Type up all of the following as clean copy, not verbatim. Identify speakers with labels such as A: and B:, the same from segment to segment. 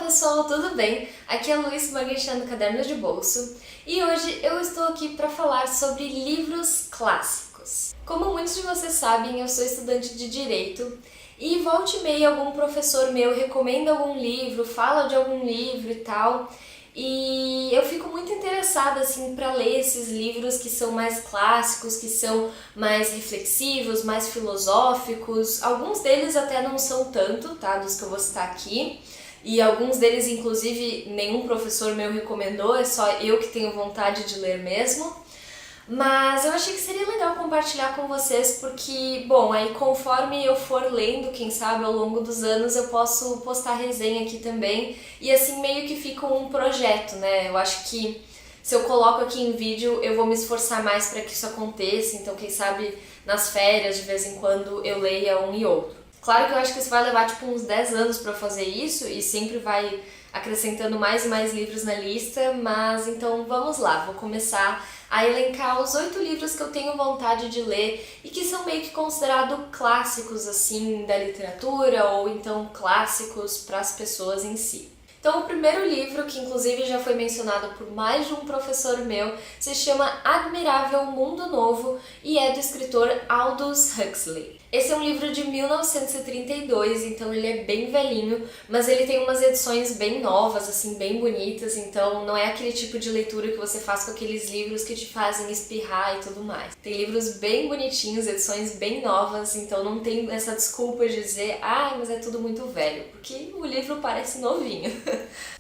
A: pessoal, tudo bem? Aqui é a Luiz Morgenstern do Caderno de Bolso e hoje eu estou aqui para falar sobre livros clássicos. Como muitos de vocês sabem, eu sou estudante de Direito e volta e meia algum professor meu recomenda algum livro, fala de algum livro e tal, e eu fico muito interessada assim para ler esses livros que são mais clássicos, que são mais reflexivos, mais filosóficos. Alguns deles até não são tanto, tá, dos que eu vou citar aqui. E alguns deles, inclusive, nenhum professor meu recomendou, é só eu que tenho vontade de ler mesmo. Mas eu achei que seria legal compartilhar com vocês porque, bom, aí conforme eu for lendo, quem sabe ao longo dos anos eu posso postar resenha aqui também e assim meio que fica um projeto, né? Eu acho que se eu coloco aqui em vídeo eu vou me esforçar mais para que isso aconteça, então quem sabe nas férias de vez em quando eu leia um e outro. Claro que eu acho que isso vai levar tipo uns 10 anos para fazer isso e sempre vai acrescentando mais e mais livros na lista, mas então vamos lá, vou começar a elencar os 8 livros que eu tenho vontade de ler e que são meio que considerados clássicos assim da literatura ou então clássicos para as pessoas em si. Então, o primeiro livro, que inclusive já foi mencionado por mais de um professor meu, se chama Admirável Mundo Novo e é do escritor Aldous Huxley. Esse é um livro de 1932, então ele é bem velhinho, mas ele tem umas edições bem novas, assim, bem bonitas, então não é aquele tipo de leitura que você faz com aqueles livros que te fazem espirrar e tudo mais. Tem livros bem bonitinhos, edições bem novas, então não tem essa desculpa de dizer mas é tudo muito velho, porque o livro parece novinho.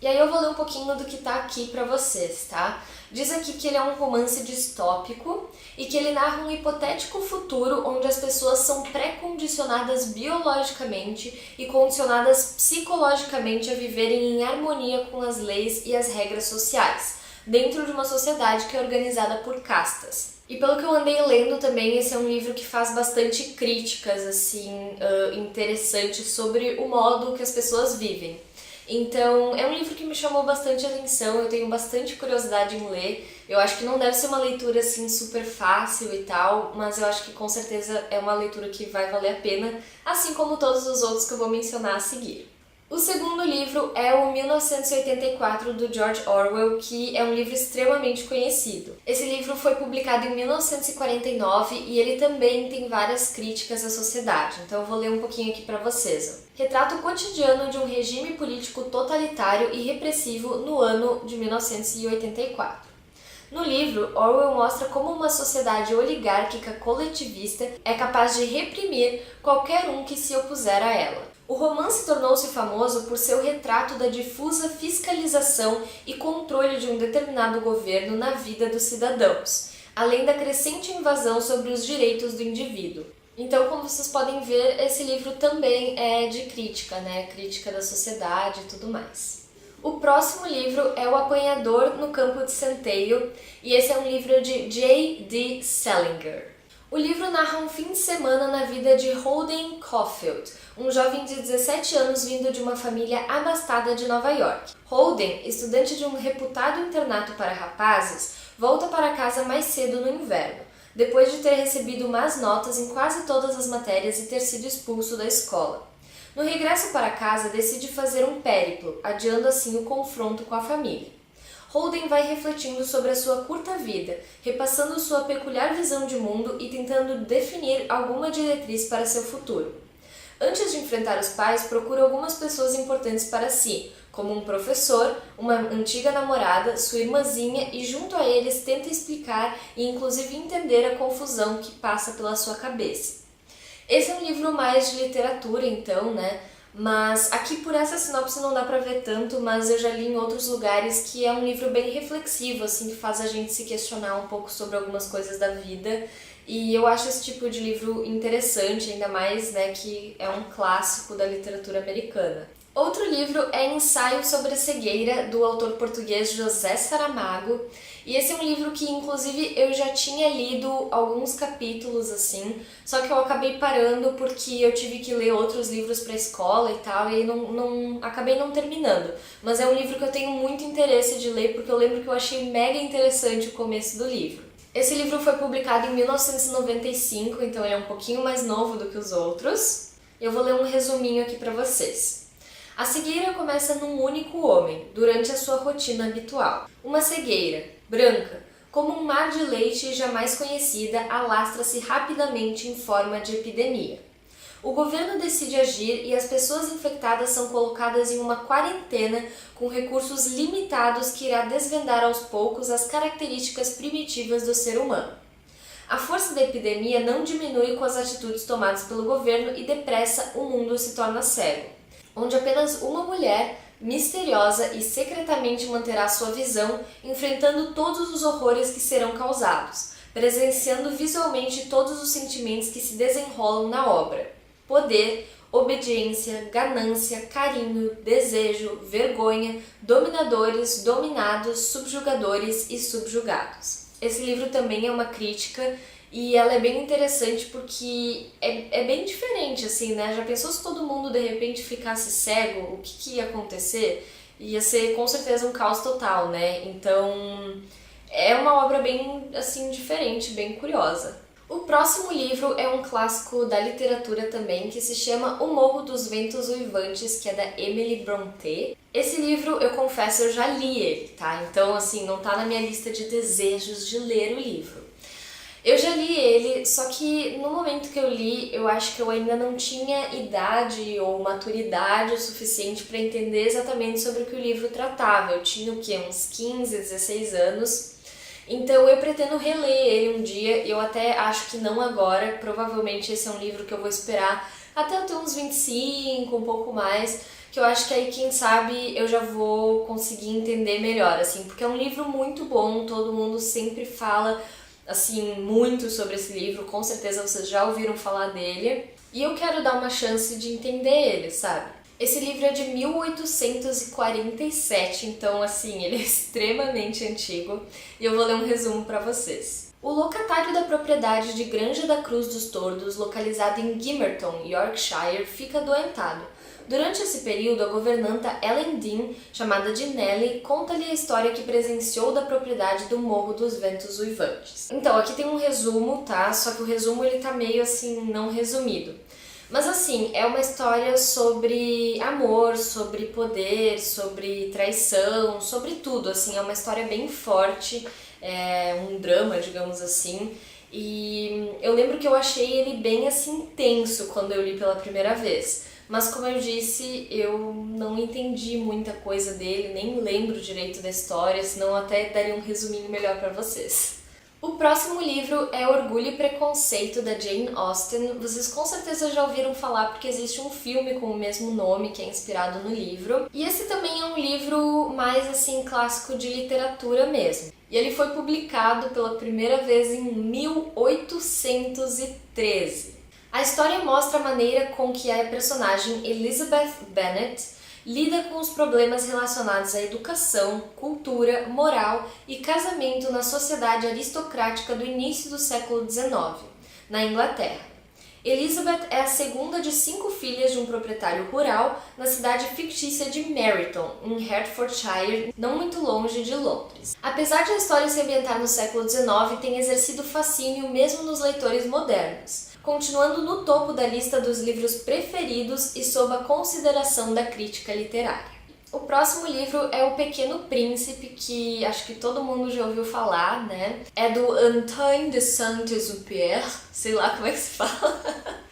A: E aí eu vou ler um pouquinho do que tá aqui pra vocês, tá? Diz aqui que ele é um romance distópico e que ele narra um hipotético futuro onde as pessoas são pré-condicionadas biologicamente e condicionadas psicologicamente a viverem em harmonia com as leis e as regras sociais, dentro de uma sociedade que é organizada por castas. E pelo que eu andei lendo também, esse é um livro que faz bastante críticas assim, interessantes sobre o modo que as pessoas vivem. Então, é um livro que me chamou bastante atenção, eu tenho bastante curiosidade em ler. Eu acho que não deve ser uma leitura assim super fácil e tal, mas eu acho que com certeza é uma leitura que vai valer a pena, assim como todos os outros que eu vou mencionar a seguir. O segundo livro é o 1984, do George Orwell, que é um livro extremamente conhecido. Esse livro foi publicado em 1949 e ele também tem várias críticas à sociedade, então eu vou ler um pouquinho aqui para vocês. Retrata o cotidiano de um regime político totalitário e repressivo no ano de 1984. No livro, Orwell mostra como uma sociedade oligárquica coletivista é capaz de reprimir qualquer um que se opuser a ela. O romance tornou-se famoso por seu retrato da difusa fiscalização e controle de um determinado governo na vida dos cidadãos, além da crescente invasão sobre os direitos do indivíduo. Então, como vocês podem ver, esse livro também é de crítica, né? Crítica da sociedade e tudo mais. O próximo livro é O Apanhador no Campo de Centeio, e esse é um livro de J.D. Salinger. O livro narra um fim de semana na vida de Holden Caulfield, um jovem de 17 anos vindo de uma família abastada de Nova York. Holden, estudante de um reputado internato para rapazes, volta para casa mais cedo no inverno, depois de ter recebido más notas em quase todas as matérias e ter sido expulso da escola. No regresso para casa, decide fazer um périplo, adiando assim o confronto com a família. Holden vai refletindo sobre a sua curta vida, repassando sua peculiar visão de mundo e tentando definir alguma diretriz para seu futuro. Antes de enfrentar os pais, procura algumas pessoas importantes para si, como um professor, uma antiga namorada, sua irmãzinha, e junto a eles tenta explicar e inclusive entender a confusão que passa pela sua cabeça. Esse é um livro mais de literatura então, né? Mas aqui por essa sinopse não dá pra ver tanto, mas eu já li em outros lugares que é um livro bem reflexivo, assim, que faz a gente se questionar um pouco sobre algumas coisas da vida. E eu acho esse tipo de livro interessante, ainda mais, né, que é um clássico da literatura americana. Outro livro é Ensaio sobre a Cegueira, do autor português José Saramago, e esse é um livro que inclusive eu já tinha lido alguns capítulos assim, só que eu acabei parando porque eu tive que ler outros livros para a escola e tal, e acabei não terminando. Mas é um livro que eu tenho muito interesse de ler porque eu lembro que eu achei mega interessante o começo do livro. Esse livro foi publicado em 1995, então ele é um pouquinho mais novo do que os outros. Eu vou ler um resuminho aqui para vocês. A cegueira começa num único homem, durante a sua rotina habitual. Uma cegueira, branca, como um mar de leite jamais conhecida, alastra-se rapidamente em forma de epidemia. O governo decide agir e as pessoas infectadas são colocadas em uma quarentena com recursos limitados que irá desvendar aos poucos as características primitivas do ser humano. A força da epidemia não diminui com as atitudes tomadas pelo governo e depressa o mundo se torna cego, onde apenas uma mulher, misteriosa e secretamente manterá sua visão, enfrentando todos os horrores que serão causados, presenciando visualmente todos os sentimentos que se desenrolam na obra. Poder, obediência, ganância, carinho, desejo, vergonha, dominadores, dominados, subjugadores e subjugados. Esse livro também é uma crítica e ela é bem interessante porque é bem diferente, assim, né? Já pensou se todo mundo de repente ficasse cego? O que ia acontecer? Ia ser com certeza um caos total, né? Então é uma obra bem, assim, diferente, bem curiosa. O próximo livro é um clássico da literatura também, que se chama O Morro dos Ventos Uivantes, que é da Emily Brontë. Esse livro, eu confesso, eu já li ele, tá? Então, assim, não tá na minha lista de desejos de ler o livro. Eu já li ele, só que no momento que eu li, eu acho que eu ainda não tinha idade ou maturidade o suficiente para entender exatamente sobre o que o livro tratava. Eu tinha o quê? Uns 15, 16 anos. Então eu pretendo reler ele um dia, eu até acho que não agora, provavelmente esse é um livro que eu vou esperar até eu ter uns 25, um pouco mais, que eu acho que aí, quem sabe, eu já vou conseguir entender melhor, assim, porque é um livro muito bom, todo mundo sempre fala, assim, muito sobre esse livro, com certeza vocês já ouviram falar dele, e eu quero dar uma chance de entender ele, sabe? Esse livro é de 1847, então assim, ele é extremamente antigo e eu vou ler um resumo para vocês. O locatário da propriedade de Granja da Cruz dos Tordos, localizada em Gimmerton, Yorkshire, fica adoentado. Durante esse período, a governanta Ellen Dean, chamada de Nellie, conta-lhe a história que presenciou da propriedade do Morro dos Ventos Uivantes. Então, aqui tem um resumo, tá? Só que o resumo ele tá meio assim, não resumido. Mas assim, é uma história sobre amor, sobre poder, sobre traição, sobre tudo, assim, é uma história bem forte, é um drama, digamos assim, e eu lembro que eu achei ele bem assim tenso quando eu li pela primeira vez, mas como eu disse, eu não entendi muita coisa dele, nem lembro direito da história, senão eu até daria um resuminho melhor pra vocês. O próximo livro é Orgulho e Preconceito, da Jane Austen. Vocês com certeza já ouviram falar porque existe um filme com o mesmo nome que é inspirado no livro. E esse também é um livro mais assim clássico de literatura mesmo. E ele foi publicado pela primeira vez em 1813. A história mostra a maneira com que a personagem Elizabeth Bennet lida com os problemas relacionados à educação, cultura, moral e casamento na sociedade aristocrática do início do século XIX, na Inglaterra. Elizabeth é a segunda de 5 filhas de um proprietário rural na cidade fictícia de Meryton, em Hertfordshire, não muito longe de Londres. Apesar de a história se ambientar no século XIX, tem exercido fascínio mesmo nos leitores modernos, continuando no topo da lista dos livros preferidos e sob a consideração da crítica literária. O próximo livro é O Pequeno Príncipe, que acho que todo mundo já ouviu falar, né? É do Antoine de Saint-Exupéry, sei lá como é que se fala.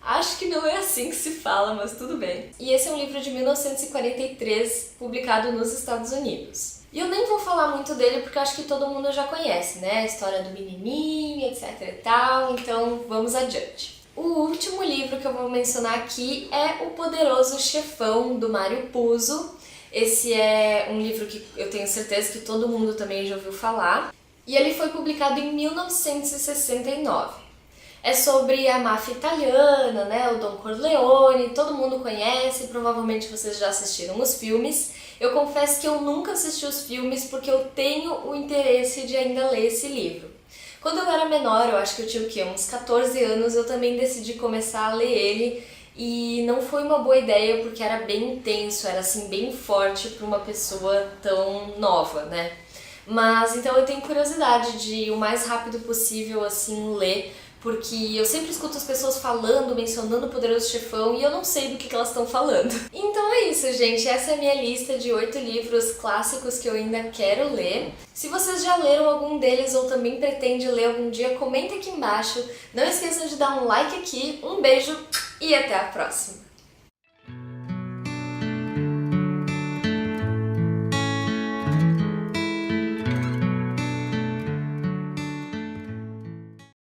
A: Acho que não é assim que se fala, mas tudo bem. E esse é um livro de 1943, publicado nos Estados Unidos. E eu nem vou falar muito dele porque eu acho que todo mundo já conhece, né? A história do menininho, etc e tal, então vamos adiante. O último livro que eu vou mencionar aqui é O Poderoso Chefão, do Mário Puzo. Esse é um livro que eu tenho certeza que todo mundo também já ouviu falar. E ele foi publicado em 1969. É sobre a máfia italiana, né? O Don Corleone, todo mundo conhece, provavelmente vocês já assistiram os filmes. Eu confesso que eu nunca assisti os filmes porque eu tenho o interesse de ainda ler esse livro. Quando eu era menor, eu acho que eu tinha o quê? Uns 14 anos, eu também decidi começar a ler ele e não foi uma boa ideia porque era bem intenso, era assim bem forte para uma pessoa tão nova, né? Mas então eu tenho curiosidade de o mais rápido possível assim ler, porque eu sempre escuto as pessoas falando, mencionando o Poderoso Chefão e eu não sei do que elas estão falando. Então é isso, gente. Essa é a minha lista de 8 livros clássicos que eu ainda quero ler. Se vocês já leram algum deles ou também pretendem ler algum dia, comenta aqui embaixo. Não esqueçam de dar um like aqui, um beijo e até a próxima!